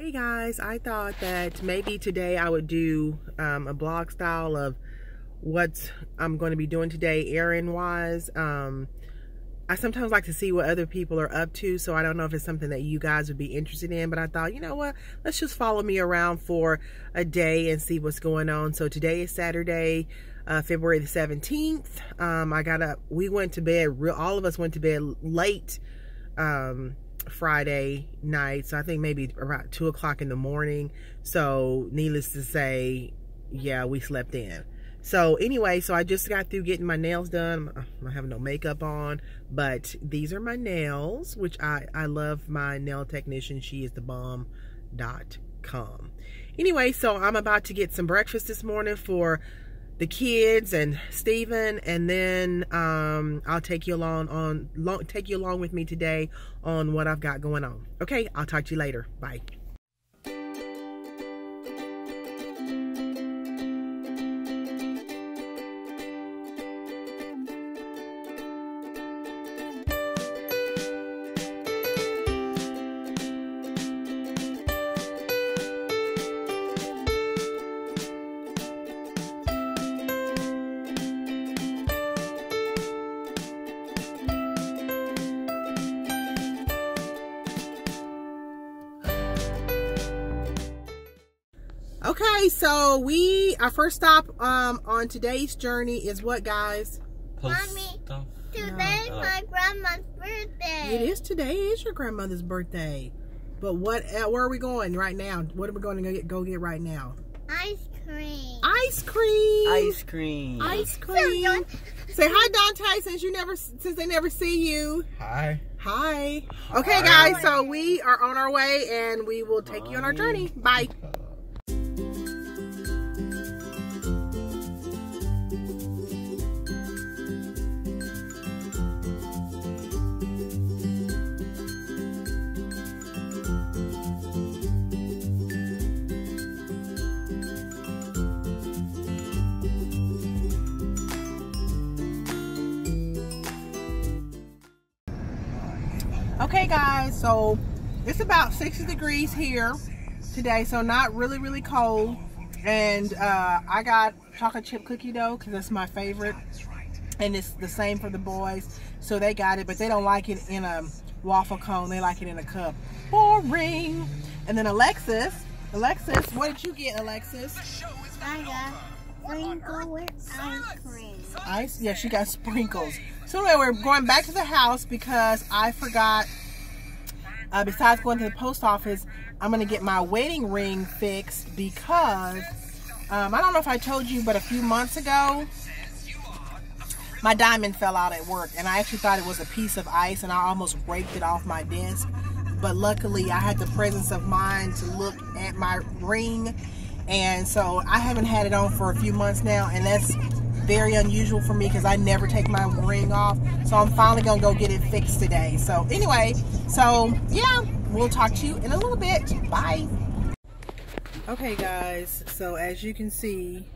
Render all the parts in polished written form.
Hey guys, I thought that maybe today I would do a blog style of what I'm going to be doing today errand wise. I sometimes like to see what other people are up to, so I don't know if it's something that you guys would be interested in, but I thought, you know what, let's just follow me around for a day and see what's going on. So today is Saturday, February the 17th. We went to bed, all of us went to bed late Friday night, so I think maybe around 2 o'clock in the morning. So needless to say, yeah, we slept in. So anyway, so I just got through getting my nails done. I have no makeup on, but these are my nails, which I love my nail technician. She is the bomb.com. Anyway, so I'm about to get some breakfast this morning for the kids and Steven, and then I'll take you along with me today on what I've got going on. Okay, I'll talk to you later. Bye. Okay, so our first stop on today's journey is what, guys? Mommy, today's my grandma's birthday. It is. Today is your grandmother's birthday. But where are we going right now? What are we going to go get right now? Ice cream. Ice cream. Ice cream. Ice cream. Say hi, Dante, since they never see you. Hi. Hi. Okay, guys, so we are on our way and we will take you on our journey. Bye. Okay guys, so it's about 60 degrees here today, so not really cold, and I got chocolate chip cookie dough because that's my favorite, and it's the same for the boys, so they got it, but they don't like it in a waffle cone, they like it in a cup. Boring. And then Alexis, what did you get, Alexis? I got sprinkle with ice cream. Ice? Yeah, she got sprinkles. So anyway, we're going back to the house because I forgot, besides going to the post office, I'm going to get my wedding ring fixed because, I don't know if I told you, but a few months ago, my diamond fell out at work, and I actually thought it was a piece of ice, and I almost raked it off my desk. But luckily, I had the presence of mind to look at my ring, and so I haven't had it on for a few months now, and that's very unusual for me because I never take my ring off. So I'm finally gonna go get it fixed today. So anyway, so yeah, we'll talk to you in a little bit. Bye. Okay guys, so as you can see,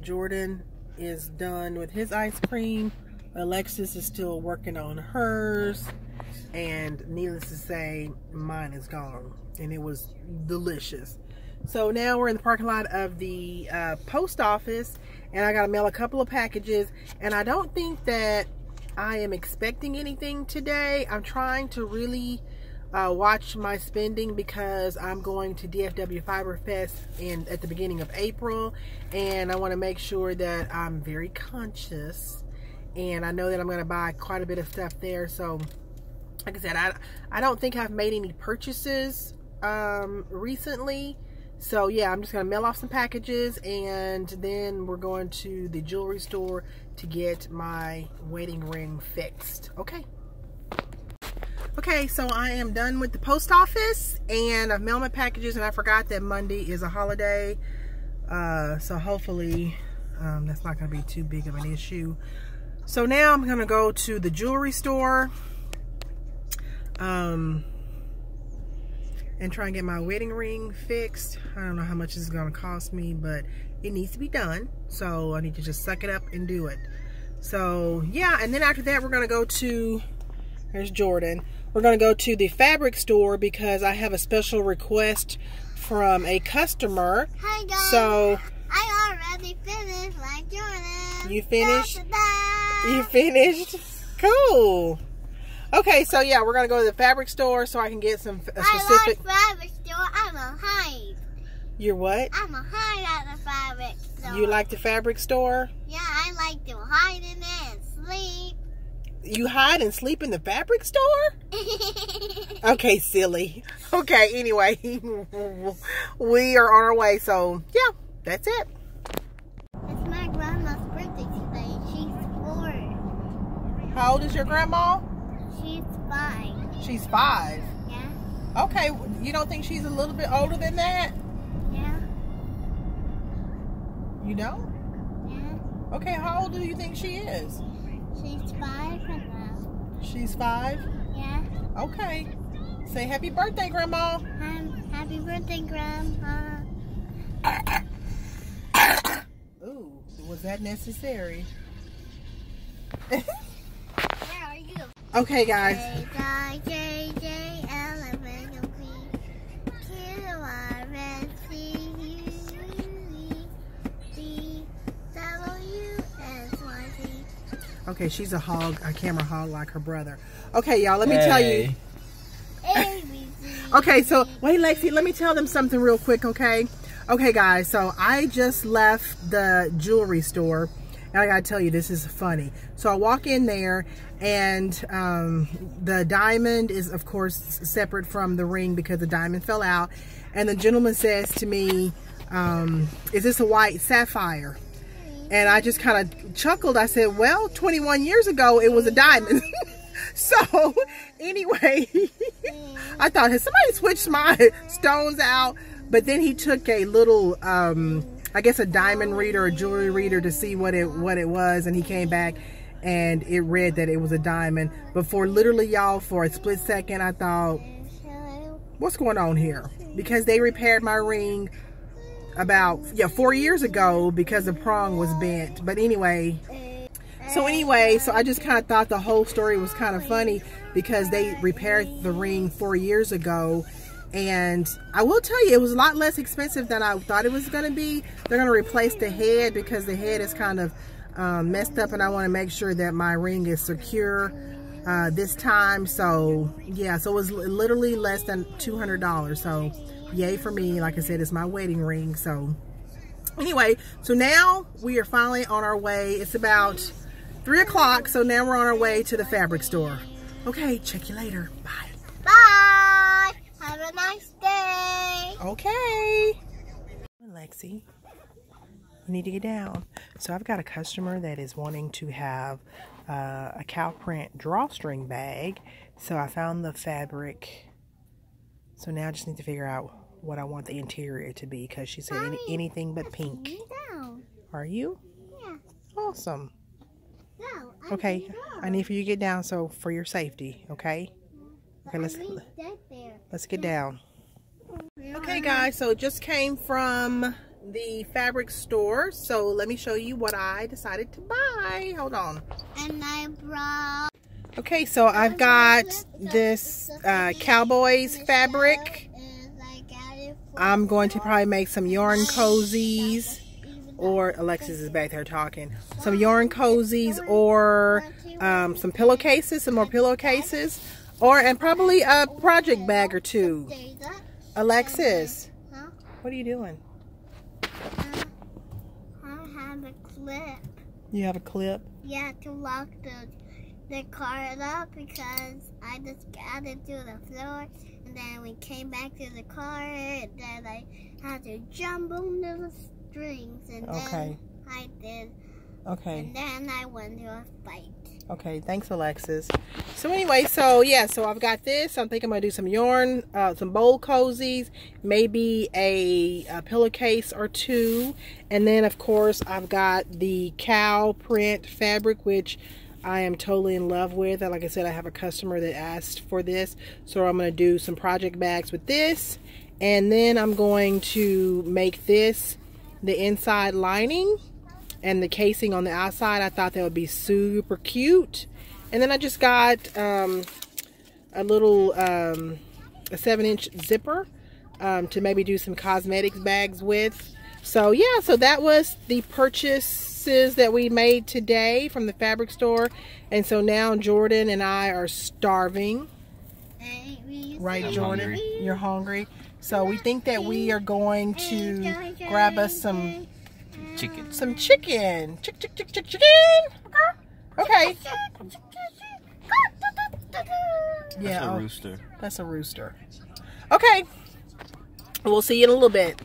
Jordan is done with his ice cream. Alexis is still working on hers, and needless to say, mine is gone, and it was delicious. So now we're in the parking lot of the post office, and I got to mail a couple of packages, and I don't think that I am expecting anything today. I'm trying to really watch my spending because I'm going to DFW Fiber Fest at the beginning of April, and I want to make sure that I'm very conscious, and I know that I'm going to buy quite a bit of stuff there. So like I said, I don't think I've made any purchases recently. So yeah, I'm just gonna mail off some packages, and then we're going to the jewelry store to get my wedding ring fixed. Okay. Okay, so I am done with the post office, and I've mailed my packages, and I forgot that Monday is a holiday. So hopefully that's not gonna be too big of an issue. So now I'm gonna go to the jewelry store and try and get my wedding ring fixed. I don't know how much this is gonna cost me, but it needs to be done. So I need to just suck it up and do it. So yeah, and then after that, we're gonna go to, there's Jordan. we're going to go to the fabric store because I have a special request from a customer. Hi guys. So I already finished my Jordan. you finished? Da-da-da. You finished? Cool. Okay, so yeah, we're going to go to the fabric store so I can get some specific. I like fabric store. I'm a hide. You're what? I'm a hide at the fabric store. You like the fabric store? Yeah, I like to hide in there and sleep. You hide and sleep in the fabric store? Okay, silly. Okay, anyway, we are on our way, so yeah, that's it. It's my grandma's birthday today. She's 4. How old is your grandma? She's 5. She's 5. Yeah? Okay, you don't think she's a little bit older than that? Yeah? You don't? Yeah? Okay, how old do you think she is? She's 5 now. She's 5? Yeah? Okay. Say happy birthday, Grandma. Happy birthday, Grandma. Ooh, was that necessary? Where are you? Okay, guys. Okay, she's a camera hog like her brother. Okay, y'all, let me tell you. Okay, so wait, Lexi, let me tell them something real quick, okay? Okay, guys, so I just left the jewelry store, and I gotta tell you, this is funny. So I walk in there, and the diamond is, of course, separate from the ring because the diamond fell out. And the gentleman says to me, is this a white sapphire? And I just kind of chuckled. I said, well, 21 years ago, it was a diamond. So, anyway, I thought, has somebody switched my stones out? But then he took a little, I guess a diamond reader, a jewelry reader to see what it was. And he came back and it read that it was a diamond. But for literally, y'all, for a split second, I thought, what's going on here? Because they repaired my ring about 4 years ago because the prong was bent. But anyway, so I just kind of thought the whole story was kind of funny because they repaired the ring 4 years ago. And I will tell you, it was a lot less expensive than I thought it was going to be. They're going to replace the head because the head is kind of messed up, and I want to make sure that my ring is secure this time. So yeah, so it was literally less than $200. So yay for me. Like I said, it's my wedding ring. So anyway, so now we are finally on our way. It's about 3 o'clock, so now we're on our way to the fabric store. Okay, check you later. Bye. Bye. Have a nice day. Okay. Lexi, you need to get down. So I've got a customer that is wanting to have a cow print drawstring bag. So I found the fabric. So now I just need to figure out what I want the interior to be because she said anything but pink. Are you? Yeah. Awesome. No, Okay, I need for you to get down so for your safety, okay? Okay, let's get down. Okay guys, so it just came from the fabric store. So let me show you what I decided to buy. Hold on. And I brought... Okay, so I've got this Cowboys fabric. I'm going to probably make some yarn cozies, or Alexis is back there talking. Some yarn cozies, or some pillowcases, some more pillowcases, and probably a project bag or 2. Alexis, what are you doing? I have a clip. You have a clip? Yeah, to lock the car up because I just got it to the floor, and then we came back to the car, and then I had to jump on the strings, and then I did. Okay. And then I went to a fight. Okay, thanks Alexis. So anyway, so yeah, so I've got this. I think I'm gonna do some yarn, some bowl cozies, maybe a pillowcase or 2, and then of course I've got the cow print fabric, which I am totally in love with. Like I said, I have a customer that asked for this, so I'm gonna do some project bags with this, and then I'm going to make this the inside lining and the casing on the outside. I thought that would be super cute. And then I just got a little a 7-inch zipper to maybe do some cosmetics bags with. So yeah, so that was the purchases that we made today from the fabric store. And so now Jordan and I are starving. Right, Jordan? You're hungry. So we think that we are going to grab us some chicken. Some chicken. Chicken. Okay. Yeah. That's a rooster. That's a rooster. Okay. We'll see you in a little bit.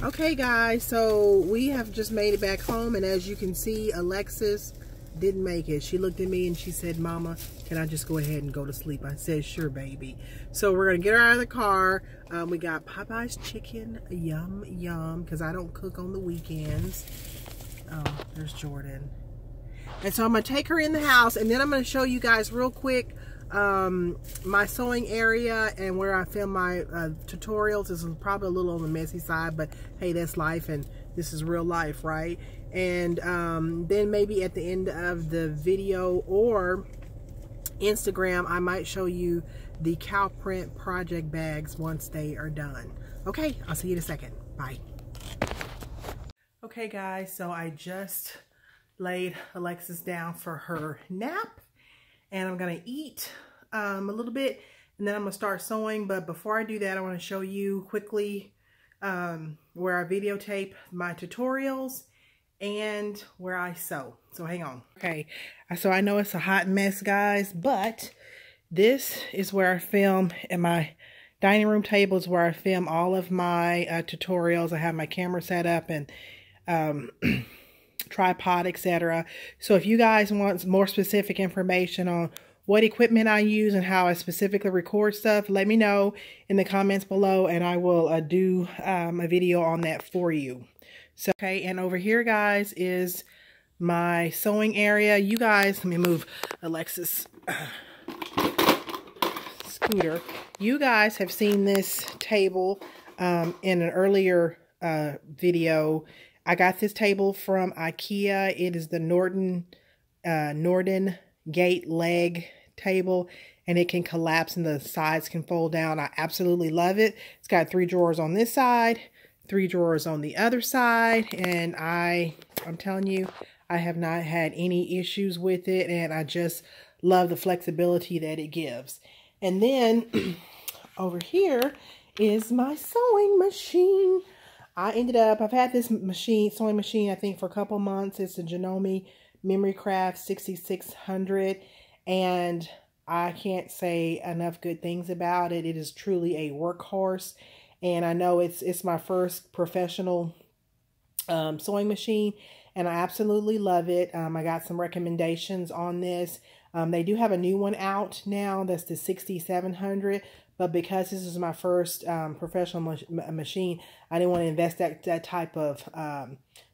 Okay, guys. So we have just made it back home, and as you can see, Alexis didn't make it. She looked at me and she said, "Mama, can I just go ahead and go to sleep?" I said, "Sure, baby." So we're gonna get her out of the car. We got Popeye's chicken, yum yum, because I don't cook on the weekends. Oh, there's Jordan. And so I'm gonna take her in the house, and then I'm gonna show you guys real quick my sewing area and where I film my tutorials. This is probably a little on the messy side, but hey, that's life, and this is real life, right? And then maybe at the end of the video or Instagram, I might show you the cow print project bags once they are done. Okay, I'll see you in a second. Bye. Okay, guys, so I just laid Alexis down for her nap, and I'm gonna eat a little bit, and then I'm gonna start sewing. But before I do that, I want to show you quickly where I videotape my tutorials and where I sew. So hang on. Okay, so I know it's a hot mess, guys, but this is where I film, and my dining room table is where I film all of my tutorials. I have my camera set up and tripod, etc. So if you guys want more specific information on what equipment I use and how I specifically record stuff, let me know in the comments below, and I will do a video on that for you. So, okay, and over here, guys, is my sewing area. You guys, let me move Alexis' scooter. You guys have seen this table in an earlier video. I got this table from IKEA. It is the Norden gate leg table, and it can collapse and the sides can fold down. I absolutely love it. It's got 3 drawers on this side, 3 drawers on the other side, and I'm telling you, I have not had any issues with it, and I just love the flexibility that it gives. And then over here is my sewing machine. I've had this sewing machine, I think, for a couple months. It's a Janome Memory Craft 6600, and I can't say enough good things about it. It is truly a workhorse, and I know it's my first professional sewing machine, and I absolutely love it. I got some recommendations on this. They do have a new one out now. That's the 6700. But because this is my first professional machine, I didn't want to invest that type of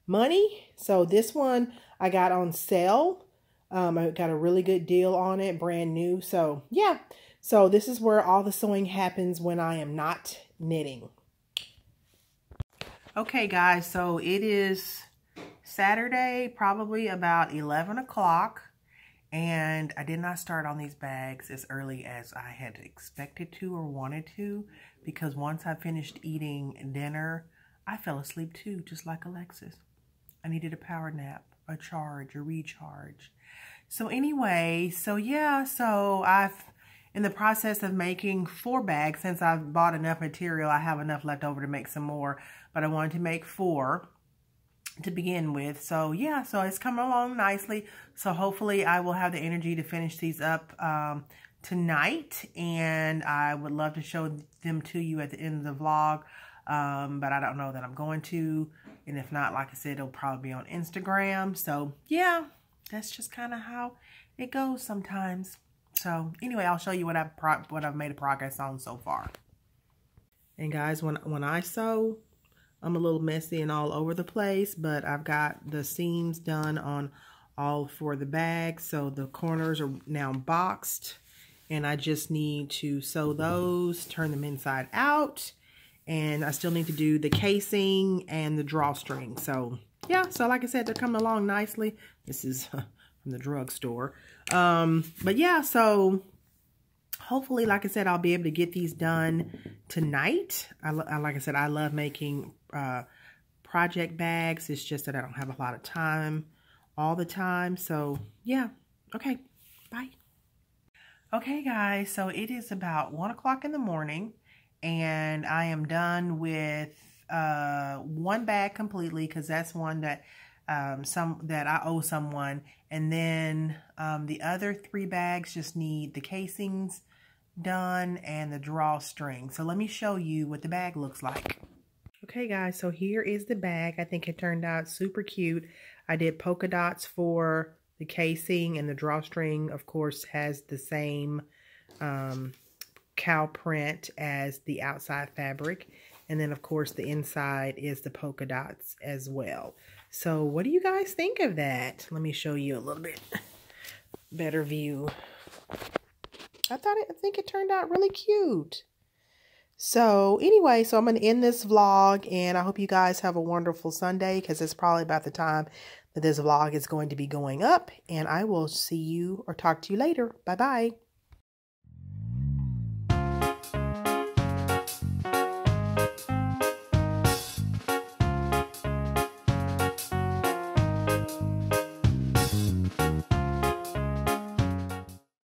money. So this one I got on sale. I got a really good deal on it, brand new. So yeah, so this is where all the sewing happens when I am not knitting. Okay, guys, so it is Saturday, probably about 11 o'clock. And I did not start on these bags as early as I had expected to or wanted to, because once I finished eating dinner, I fell asleep too, just like Alexis. I needed a power nap, a charge, a recharge. So anyway, so yeah, so I've in the process of making 4 bags. Since I've bought enough material, I have enough left over to make some more, but I wanted to make 4 to begin with. So yeah, so it's coming along nicely. So hopefully I will have the energy to finish these up tonight, and I would love to show them to you at the end of the vlog, but I don't know that I'm going to, and if not, like I said, it'll probably be on Instagram. So yeah, that's just kind of how it goes sometimes. So anyway, I'll show you what I've made a progress on so far. And guys, when I sew, I'm a little messy and all over the place, but I've got the seams done on all 4 of the bags. So the corners are now boxed, and I just need to sew those, turn them inside out, and I still need to do the casing and the drawstring. So yeah, so like I said, they're coming along nicely. This is from the drugstore. But yeah, so hopefully, like I said, I'll be able to get these done tonight. Like I said, I love making project bags. It's just that I don't have a lot of time all the time. So yeah, okay, bye. Okay guys, so it is about 1 o'clock in the morning and I am done with one bag completely, because that's one that that I owe someone, and then the other 3 bags just need the casings done and the drawstring. So let me show you what the bag looks like. Okay guys, so here is the bag. I think it turned out super cute. I did polka dots for the casing, and the drawstring, of course, has the same cow print as the outside fabric. And then, of course, the inside is the polka dots as well. So what do you guys think of that? Let me show you a little bit better view. I think it turned out really cute. So anyway, so I'm going to end this vlog, and I hope you guys have a wonderful Sunday, because it's probably about the time that this vlog is going to be going up, and I will see you or talk to you later. Bye-bye.